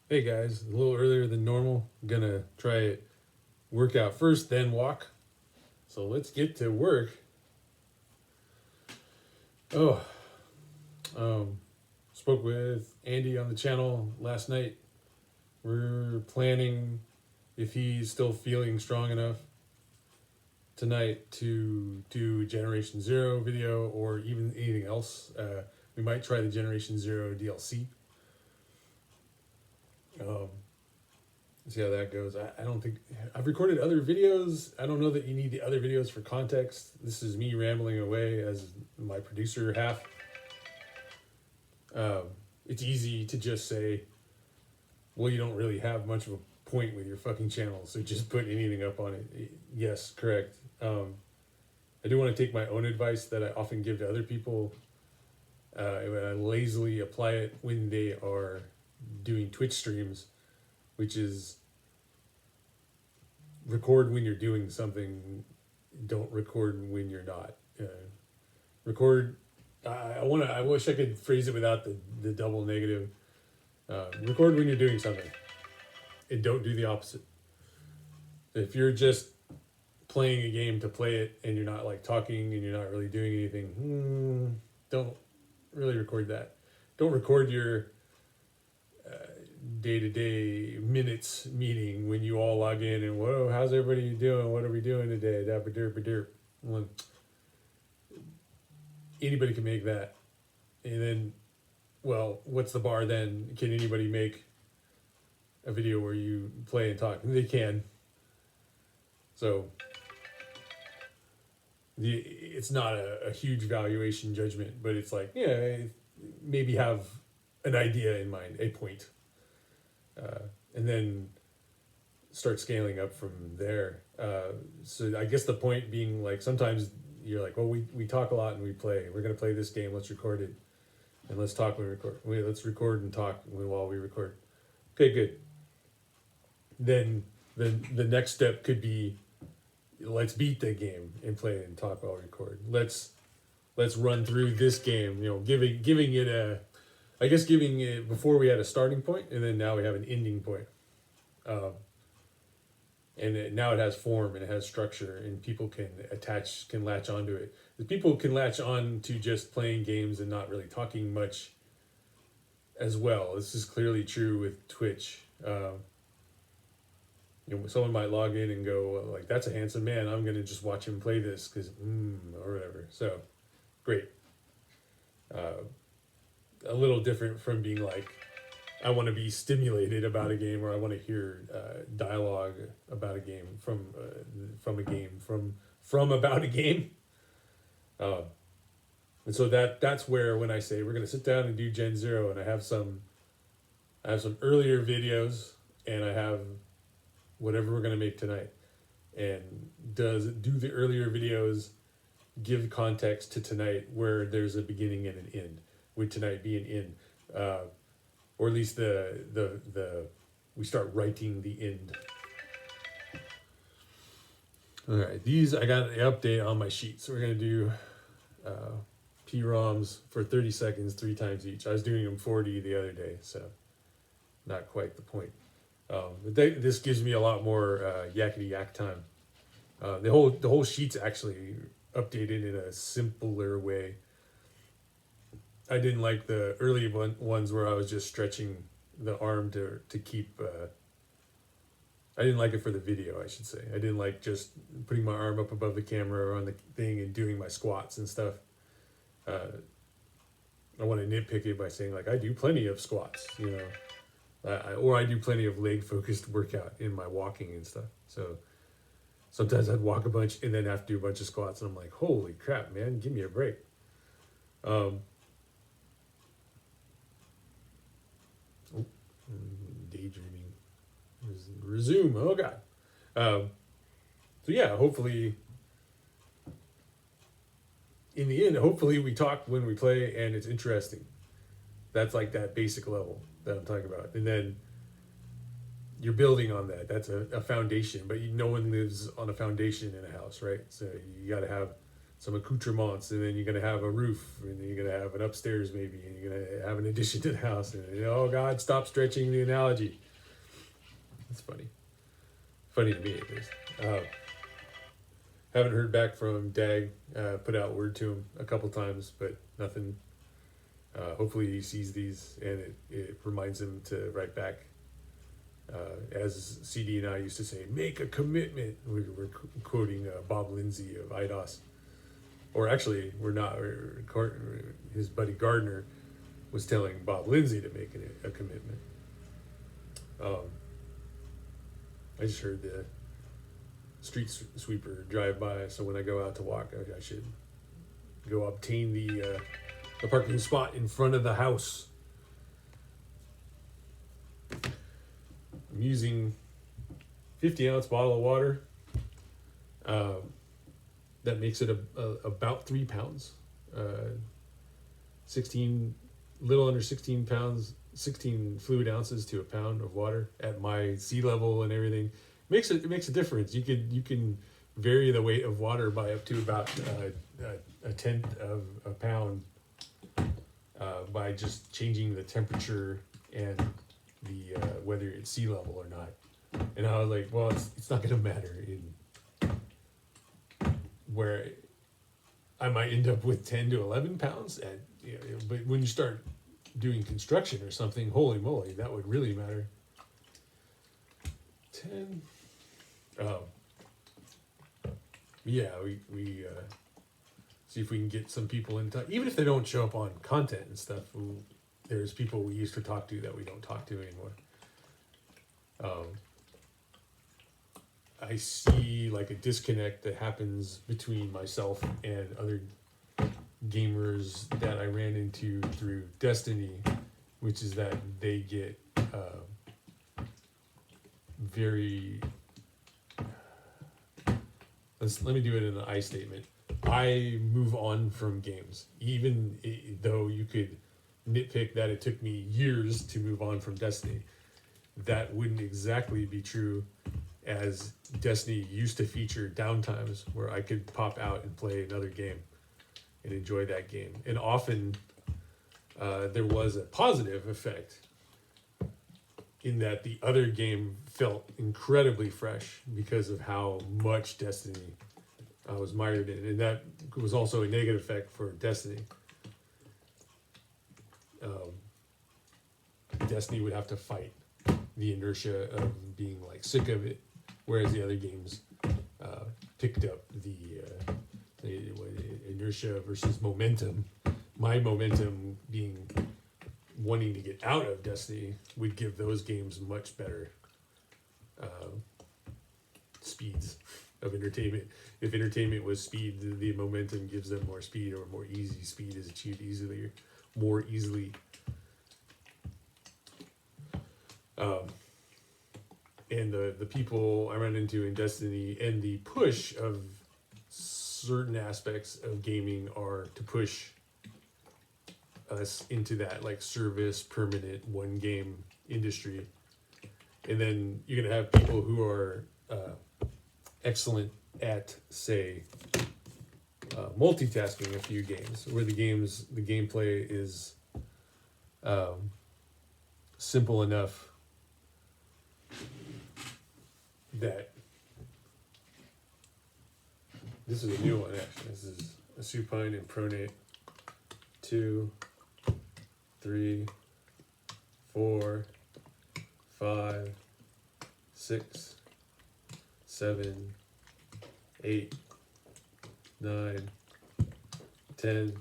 Hey guys, a little earlier than normal. I'm gonna try it workout first, then walk. So let's get to work. Oh, um, spoke with Andy on the channel last night. We're planning if he's still feeling strong enough tonight to do Generation Zero video or even anything else. We might try the Generation Zero DLC. Um, See how that goes. I don't think I've recorded other videos. I don't know that you need the other videos for context. This is me rambling away as my producer half. Um, it's easy to just say, well, you don't really have much of a point with your fucking channel, so just put anything up on it. Yes, correct. I do want to take my own advice that I often give to other people. And I lazily apply it when they are doing Twitch streams, which is record when you're doing something, don't record when you're not. Record. I wish I could phrase it without the double negative. Record when you're doing something, and don't do the opposite. If you're just playing a game to play it, and you're not like talking, and you're not really doing anything, don't really record that. Don't record your day-to-day minutes meeting when you all log in and whoa, how's everybody doing? What are we doing today? Well, anybody can make that. And then, well, what's the bar then? Can anybody make a video where you play and talk? They can. So it's not a huge valuation judgment, but it's like, yeah, maybe have an idea in mind, a point. And then start scaling up from there. So I guess the point being like sometimes you're like, well, we talk a lot and we play. We're gonna play this game. Let's record it, and let's talk when we record. Let's record and talk while we record. Okay, good. Then the next step could be let's beat the game and play and talk while we record. Let's run through this game. Giving it a, I guess giving it before we had a starting point, and then now we have an ending point. Now it has form and it has structure, and people can latch onto it. The people can latch on to just playing games and not really talking much as well. This is clearly true with Twitch. Someone might log in and go like, "That's a handsome man. I'm gonna just watch him play this because or whatever." So, great. A little different from being like, I want to be stimulated about a game, or I want to hear dialogue about a game from about a game. And so that's where when I say we're gonna sit down and do Gen Zero, and I have some earlier videos, and I have whatever we're gonna make tonight, and do the earlier videos give context to tonight where there's a beginning and an end? Would tonight be an end? Or at least we start writing the end. All right, these I got an update on my sheet, so we're gonna do P-ROMs for 30 seconds 3 times each. I was doing them 40 the other day, so not quite the point. But this gives me a lot more yakety yak time. The whole sheet's actually updated in a simpler way. I didn't like the early ones where I was just stretching the arm to keep. I didn't like it for the video, I should say. I didn't like just putting my arm up above the camera or on the thing and doing my squats and stuff. I want to nitpick it by saying like I do plenty of squats, or I do plenty of leg focused workout in my walking and stuff. So sometimes I'd walk a bunch and then have to do a bunch of squats, and I'm like, holy crap, man, give me a break. Daydreaming. Resume. Oh god. So yeah, hopefully in the end, hopefully we talk when we play and it's interesting. That's like that basic level that I'm talking about. And then you're building on that. That's a foundation, but no one lives on a foundation in a house, right? So you got to have some accoutrements, and then you're gonna have a roof, and then you're gonna have an upstairs maybe, and you're gonna have an addition to the house. And oh God, stop stretching the analogy. It's funny to me at least. Haven't heard back from Dag. Put out word to him a couple times, but nothing. Hopefully he sees these and it reminds him to write back. As CD and I used to say, make a commitment. We're quoting Bob Lindsay of IDOS. Or actually, we're not. His buddy Gardner was telling Bob Lindsay to make a commitment. I just heard the street sweeper drive by, so when I go out to walk, I should go obtain the parking spot in front of the house. I'm using 50-ounce bottle of water. That makes it about 3 pounds. 16, little under 16 pounds, 16 fluid ounces to a pound of water at my sea level and everything. It makes a difference. You can vary the weight of water by up to about a tenth of a pound by just changing the temperature and the whether it's sea level or not. And I was like, well, it's not going to matter in where I might end up with 10 to 11 pounds. But when you start doing construction or something, holy moly, that would really matter. 10. Yeah, we see if we can get some people in touch, even if they don't show up on content and stuff. There's people we used to talk to that we don't talk to anymore. I see like a disconnect that happens between myself and other gamers that I ran into through Destiny, which is that they get very... Let me do it in an I statement. I move on from games, even though you could nitpick that it took me years to move on from Destiny. That wouldn't exactly be true, as Destiny used to feature downtimes where I could pop out and play another game and enjoy that game. And often there was a positive effect in that the other game felt incredibly fresh because of how much Destiny I was mired in. And that was also a negative effect for Destiny. Destiny would have to fight the inertia of being like sick of it, whereas the other games picked up the inertia versus momentum. My momentum being wanting to get out of Destiny would give those games much better speeds of entertainment. If entertainment was speed, the momentum gives them more speed, or more easy. Speed is achieved more easily. And the people I run into in Destiny and the push of certain aspects of gaming are to push us into that like service permanent one game industry. And then you're gonna have people who are excellent at, say, multitasking a few games, where the gameplay is simple enough that this is a new one actually. This is a supine and pronate 2, 3, 4, 5, 6, 7, 8, 9, 10.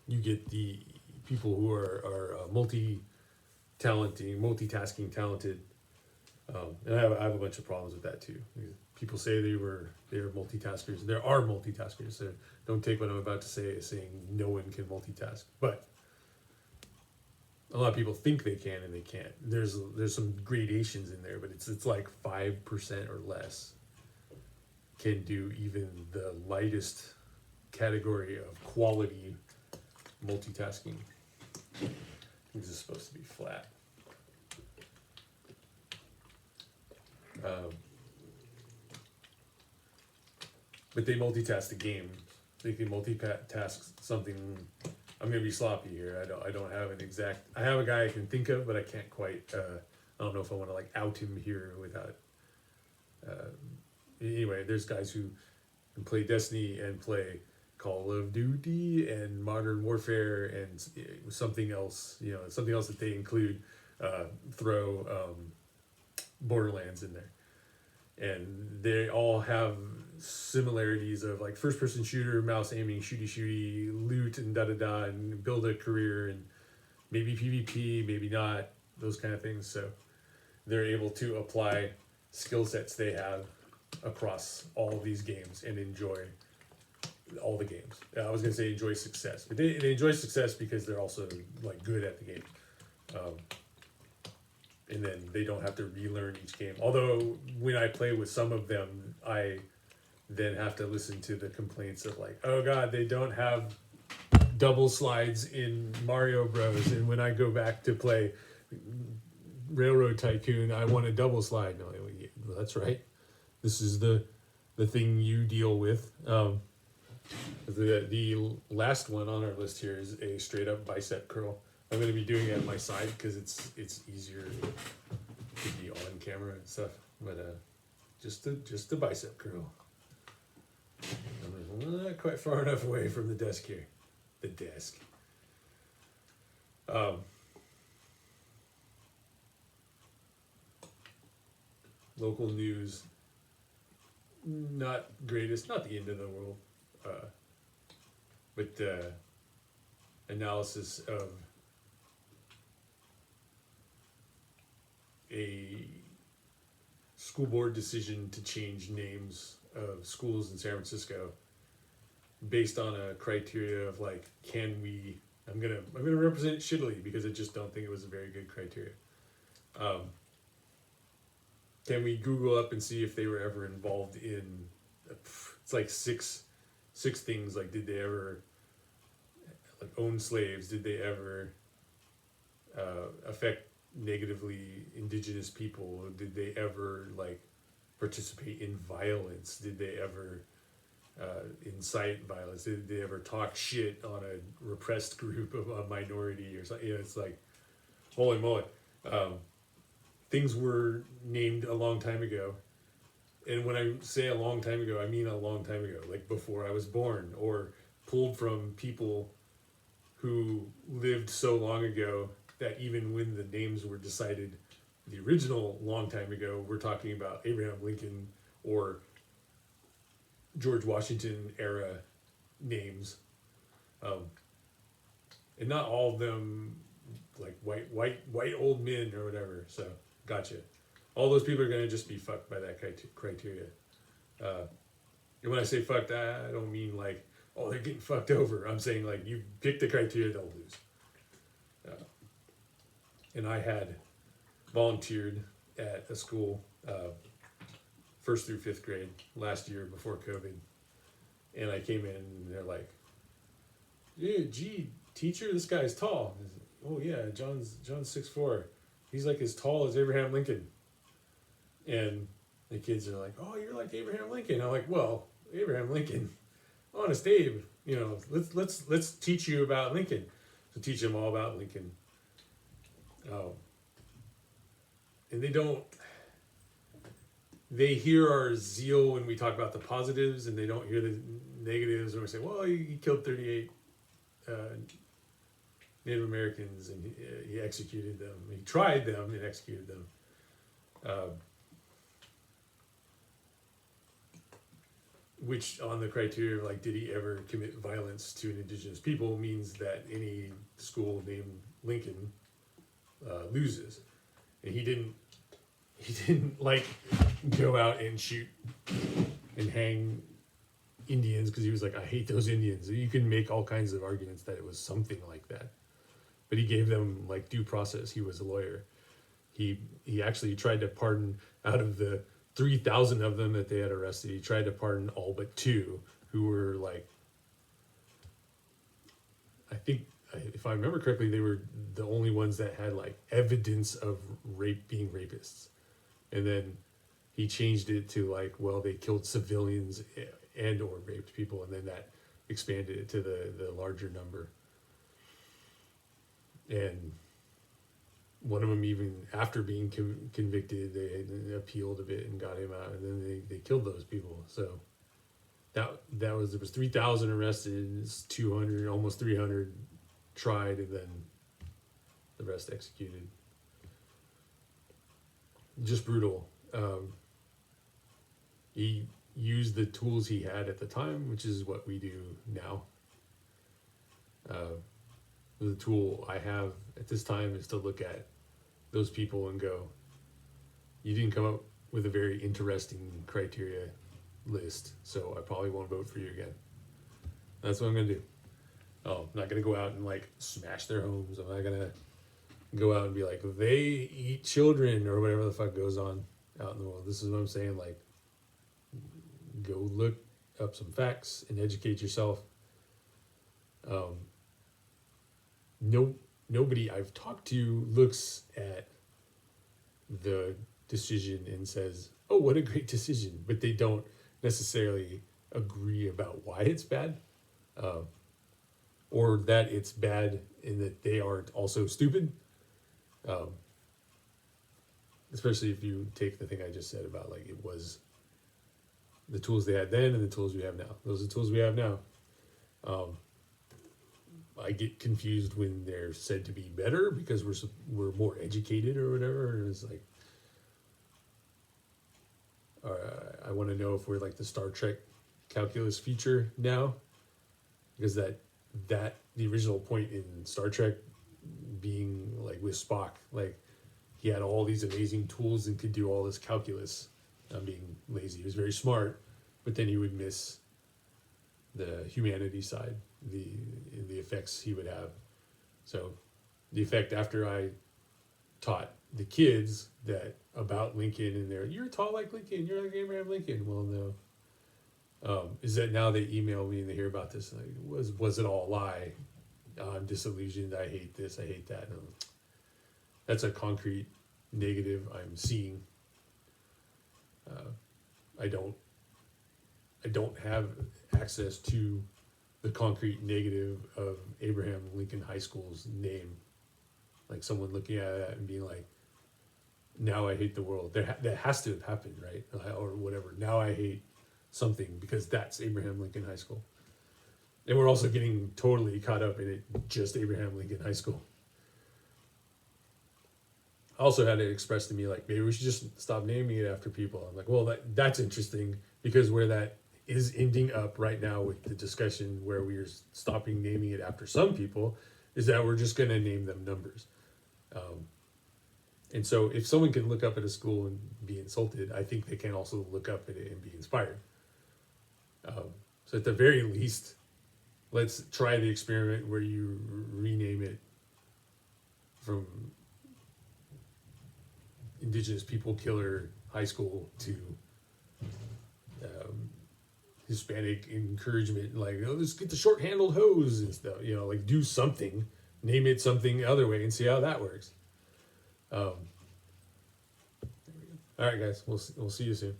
You get the people who are multitasking talented. And I have a bunch of problems with that too. People say they are multitaskers. There are multitaskers. So don't take what I'm about to say as saying no one can multitask. But a lot of people think they can and they can't. There's some gradations in there, but it's like 5% or less can do even the lightest category of quality multitasking. This is supposed to be flat. but they multitask the game. They can multitask something. I'm gonna be sloppy here. I don't have an exact. I have a guy I can think of, but I can't quite. I don't know if I want to like out him here without. Anyway, there's guys who can play Destiny and play Call of Duty and Modern Warfare and something else. You know, something else that they include. Throw Borderlands in there, and they all have similarities of like first person shooter, mouse aiming, shooty, loot, and and build a career, and maybe PvP, maybe not, those kind of things. So they're able to apply skill sets they have across all of these games and enjoy all the games. I was gonna say enjoy success, but they enjoy success because they're also like good at the game. And then they don't have to relearn each game. Although when I play with some of them, I then have to listen to the complaints of like, oh god, they don't have double slides in Mario Bros. And when I go back to play Railroad Tycoon, I want a double slide. No, well, that's right. This is the thing you deal with. The last one on our list here is a straight up bicep curl. I'm going to be doing it at my side because it's easier to be on camera and stuff. But just the bicep curl. I'm not quite far enough away from the desk here. The desk. Local news. Not greatest. Not the end of the world. But analysis of a school board decision to change names of schools in San Francisco based on a criteria of like, can we? I'm gonna represent it shittily because I just don't think it was a very good criteria. Can we Google up and see if they were ever involved in? It's like six things. Like, did they ever like own slaves? Did they ever affect negatively indigenous people? Did they ever like participate in violence? Did they ever incite violence? Did they ever talk shit on a repressed group of a minority or something? You know, it's like, holy moly. Things were named a long time ago. And when I say a long time ago, I mean a long time ago, like before I was born, or pulled from people who lived so long ago that even when the names were decided the original long time ago, we're talking about Abraham Lincoln or George Washington era names. And not all of them like white old men or whatever. So gotcha. All those people are going to just be fucked by that criteria. And when I say fucked, I don't mean like, oh, they're getting fucked over. I'm saying like, you pick the criteria, they'll lose. And I had volunteered at a school 1st through 5th grade last year before COVID. And I came in and they're like, yeah, gee, teacher, this guy's tall. Oh yeah, John's 6'4". He's like as tall as Abraham Lincoln. And the kids are like, oh, you're like Abraham Lincoln. I'm like, well, Abraham Lincoln, Honest Abe, you know, let's teach you about Lincoln. So teach them all about Lincoln. And they hear our zeal when we talk about the positives, and they don't hear the negatives when we say, well, he killed 38 Native Americans, and he executed them. He tried them and executed them. Which on the criteria of like, did he ever commit violence to an indigenous people, means that any school named Lincoln loses. And he didn't like go out and shoot and hang Indians because he was like, I hate those Indians. You can make all kinds of arguments that it was something like that, but he gave them like due process. He was a lawyer. He actually tried to pardon, out of the 3,000 of them that they had arrested, he tried to pardon all but 2 who were like, I think, if I remember correctly, they were the only ones that had like evidence of rape, being rapists. And then he changed it to like, well, they killed civilians and or raped people, and then that expanded it to the larger number. And one of them, even after being convicted, they appealed a bit and got him out, and then they killed those people. So there was 3,000 arrested, 200, almost 300 tried, and then the rest executed. Just brutal. He used the tools he had at the time, which is what we do now. The tool I have at this time is to look at those people and go, you didn't come up with a very interesting criteria list, so I probably won't vote for you again. That's what I'm gonna do. I'm not gonna go out and like smash their homes. I'm not gonna go out and be like, they eat children or whatever the fuck goes on out in the world. This is what I'm saying. Like, go look up some facts and educate yourself. Nobody I've talked to looks at the decision and says, oh, what a great decision, but they don't necessarily agree about why it's bad, or that it's bad and that they aren't also stupid. Especially if you take the thing I just said about like it was the tools they had then and the tools we have now. Those are the tools we have now. I get confused when they're said to be better because we're more educated or whatever, and it's like, I want to know if we're like the Star Trek calculus feature now, because that the original point in Star Trek being like with Spock, like he had all these amazing tools and could do all this calculus. I'm being lazy. He was very smart, but then he would miss the humanity side, the effects he would have. So the effect after I taught the kids that about Lincoln and you're tall like Lincoln, you're like Abraham Lincoln. Well, no. Is that now they email me and they hear about this, like, was it all a lie? I'm disillusioned. I hate this. I hate that. And that's a concrete negative I'm seeing. I don't have access to the concrete negative of Abraham Lincoln High School's name. Like someone looking at that and being like, now I hate the world. That has to have happened, right? Or whatever. Now I hate something because that's Abraham Lincoln High School. And we're also getting totally caught up in it, just Abraham Lincoln High School. I also had it expressed to me like, maybe we should just stop naming it after people. I'm like, well, that's interesting, because where that is ending up right now with the discussion where we're stopping naming it after some people is that we're just going to name them numbers. And so if someone can look up at a school and be insulted, I think they can also look up at it and be inspired. So at the very least, let's try the experiment where you rename it from Indigenous People Killer High School to Hispanic Encouragement, like, oh, let's get the short-handled hose and stuff, like do something, name it something other way and see how that works. All right, guys, we'll see you soon.